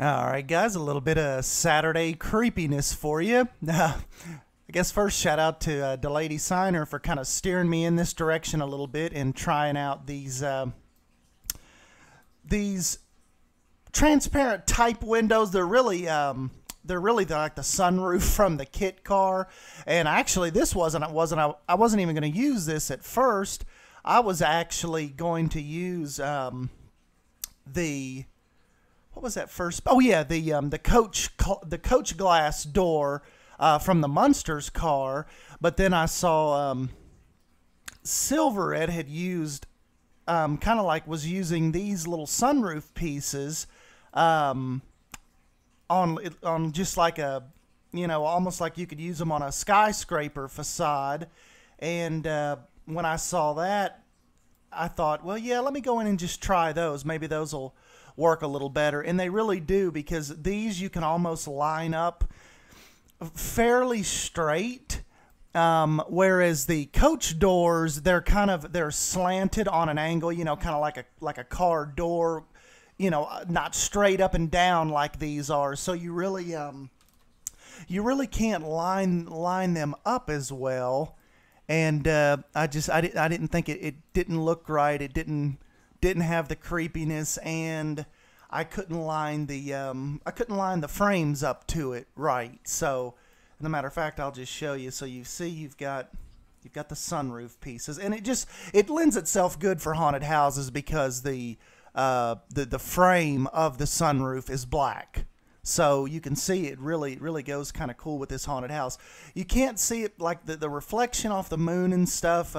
All right, guys, a little bit of Saturday creepiness for you. I guess first shout out to Lady Signer for kind of steering me in this direction a little bit and trying out these transparent type windows. They're really like the sunroof from the KITT car. And actually, this I wasn't even going to use this at first. I was actually going to use what was that first? Oh yeah, the coach glass door from the Munsters car. But then I saw Silver Ed had used kind of like was using these little sunroof pieces on just like a, you know, almost like you could use them on a skyscraper facade. And when I saw that, I thought, well, yeah, let me go in and just try those. Maybe those will work a little better. And they really do, because these you can almost line up fairly straight. Whereas the coach doors, they're slanted on an angle, you know, kind of like a car door, you know, not straight up and down like these are. So you really can't line them up as well. And I didn't think it didn't look right. It didn't have the creepiness, and I couldn't line the frames up to it right. So, as a matter of fact, I'll just show you. So you see, you've got the sunroof pieces, and it lends itself good for haunted houses because the frame of the sunroof is black. So you can see it really goes kind of cool with this haunted house. You can't see it like the reflection off the moon and stuff.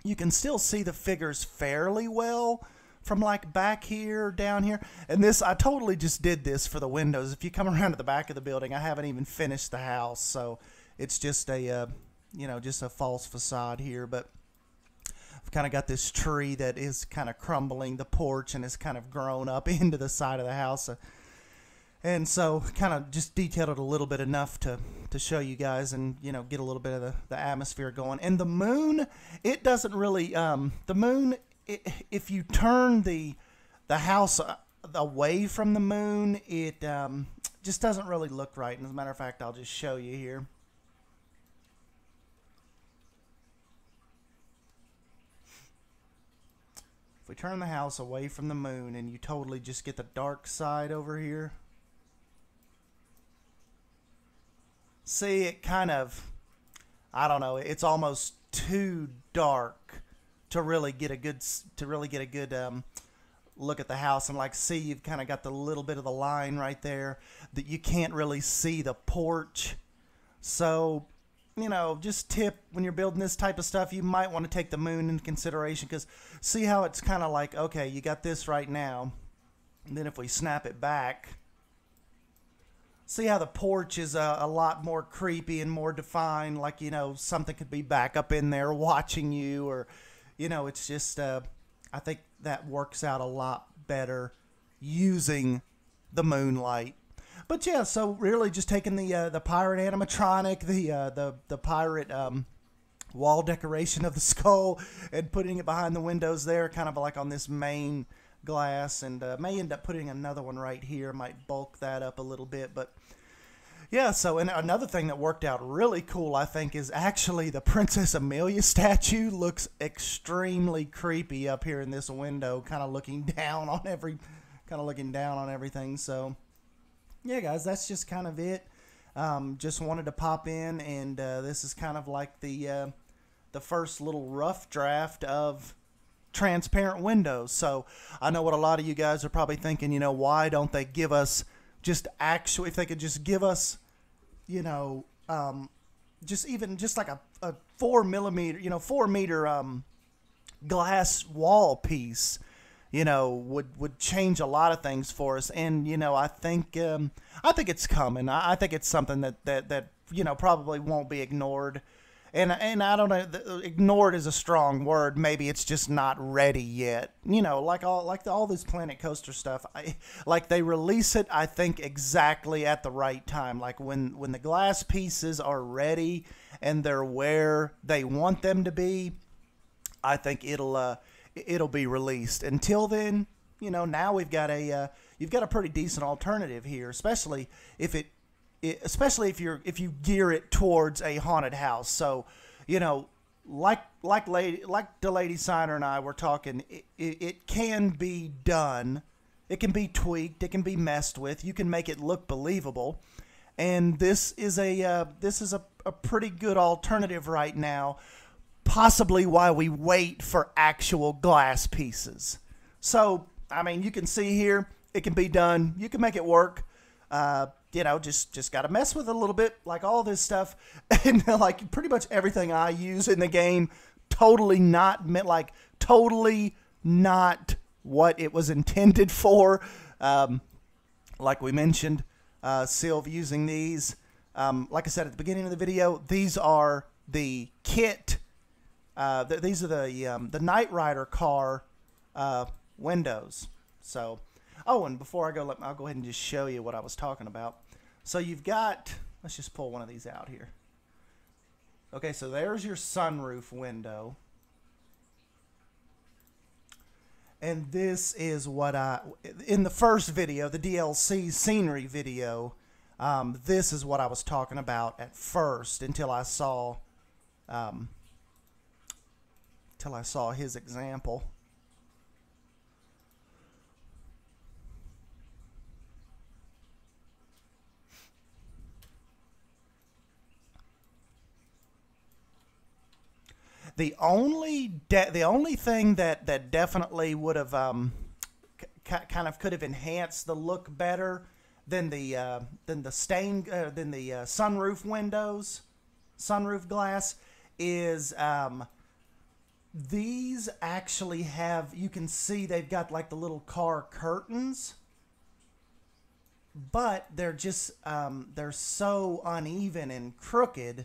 You can still see the figures fairly well from like back here, down here. And this, I totally just did this for the windows. If you come around to the back of the building, I haven't even finished the house. So it's just a, you know, just a false facade here. But I've kind of got this tree that is kind of crumbling the porch and has kind of grown up into the side of the house. And so kind of just detailed it a little bit enough to show you guys and, you know, get a little bit of the atmosphere going. And the moon, it doesn't really, the moon, if you turn the house away from the moon, it just doesn't really look right. And as a matter of fact, I'll just show you here. If we turn the house away from the moon and you totally just get the dark side over here, see, it kind of, I don't know, it's almost too dark to really get a good look at the house. And like, see, you've kind of got the little bit of the line right there that you can't really see the porch. So, you know, just tip when you're building this type of stuff, you might want to take the moon into consideration, because see how it's kind of like, okay, you got this right now, and then if we snap it back, see how the porch is a lot more creepy and more defined, like, you know, something could be back up in there watching you, or, you know, it's just, I think that works out a lot better using the moonlight. But yeah, so really just taking the pirate animatronic, the pirate wall decoration of the skull, and putting it behind the windows there, kind of like on this main glass, and may end up putting another one right here, might bulk that up a little bit. But yeah, so, and another thing that worked out really cool, I think, is actually the Princess Amelia statue looks extremely creepy up here in this window, kind of looking down on everything. So yeah, guys, that's just kind of it. Just wanted to pop in, and this is kind of like the first little rough draft of transparent windows. So I know what a lot of you guys are probably thinking, you know, why don't they give us just actually, if they could just give us, you know, just like a 4 millimeter, you know, 4 meter glass wall piece, you know, would change a lot of things for us. And, you know, I think it's coming. I think it's something that you know, probably won't be ignored. And I don't know, ignored is a strong word. Maybe it's just not ready yet. You know, like all this Planet Coaster stuff, like they release it, I think, exactly at the right time. Like when the glass pieces are ready and they're where they want them to be, I think it'll be released. Until then, you know, now we've got a you've got a pretty decent alternative here, especially if especially if you gear it towards a haunted house. So, you know, like the lady signer and I were talking, it can be done. It can be tweaked. It can be messed with. You can make it look believable. And this is a pretty good alternative right now. Possibly while we wait for actual glass pieces. So, I mean, you can see here, it can be done. You can make it work. You know, just got to mess with it a little bit, like all this stuff. And like pretty much everything I use in the game, totally not what it was intended for. Like we mentioned, Sylv using these. Like I said at the beginning of the video, these are the KITT. These are the Knight Rider car windows. So, oh, and before I go, I'll go ahead and just show you what I was talking about. So you've got, let's just pull one of these out here. Okay, so there's your sunroof window. And this is what in the first video, the DLC scenery video, this is what I was talking about at first until I saw his example. The only thing that definitely would have could have enhanced the look better than the sunroof windows, sunroof glass is these actually have, you can see they've got like the little car curtains, but they're just they're so uneven and crooked.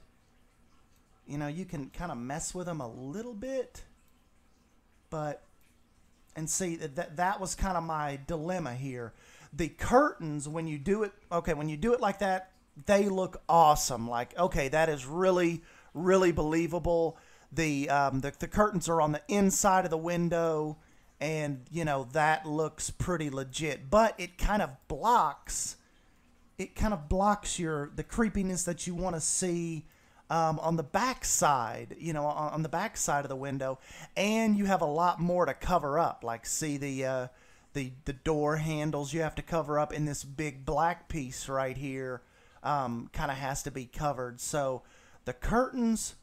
You know, you can kind of mess with them a little bit, but, and see, that was kind of my dilemma here. The curtains, when you do it, okay, when you do it like that, they look awesome. Like, okay, that is really, really believable. The curtains are on the inside of the window, and, you know, that looks pretty legit. But it kind of blocks the creepiness that you want to see on the back side, you know, on the back side of the window, and you have a lot more to cover up. Like, see the door handles you have to cover up, in this big black piece right here kind of has to be covered. So the curtains,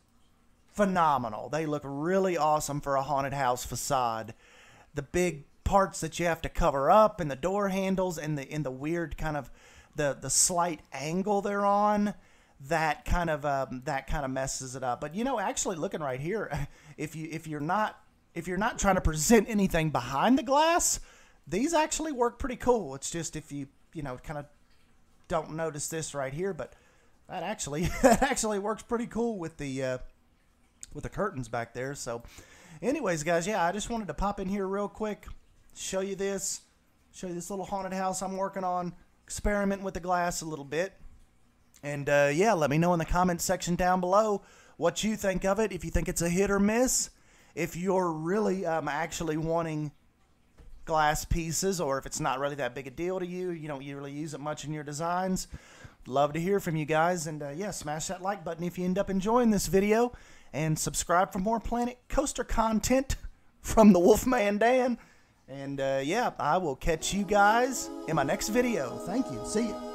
phenomenal. They look really awesome for a haunted house facade. The big parts that you have to cover up, and the door handles, and the weird kind of the slight angle they're on, that kind of messes it up. But, you know, actually looking right here, if you're not trying to present anything behind the glass, these actually work pretty cool. It's just if you know, kind of don't notice this right here, but that actually works pretty cool with the curtains back there. So anyways, guys, yeah, I just wanted to pop in here real quick, show you this little haunted house I'm working on, experiment with the glass a little bit. And, yeah, let me know in the comments section down below what you think of it, if you think it's a hit or miss, if you're really actually wanting glass pieces, or if it's not really that big a deal to you, you don't really use it much in your designs. Love to hear from you guys, and, yeah, smash that like button if you end up enjoying this video, and subscribe for more Planet Coaster content from the Wolfman Dan. And, yeah, I will catch you guys in my next video. Thank you. See you.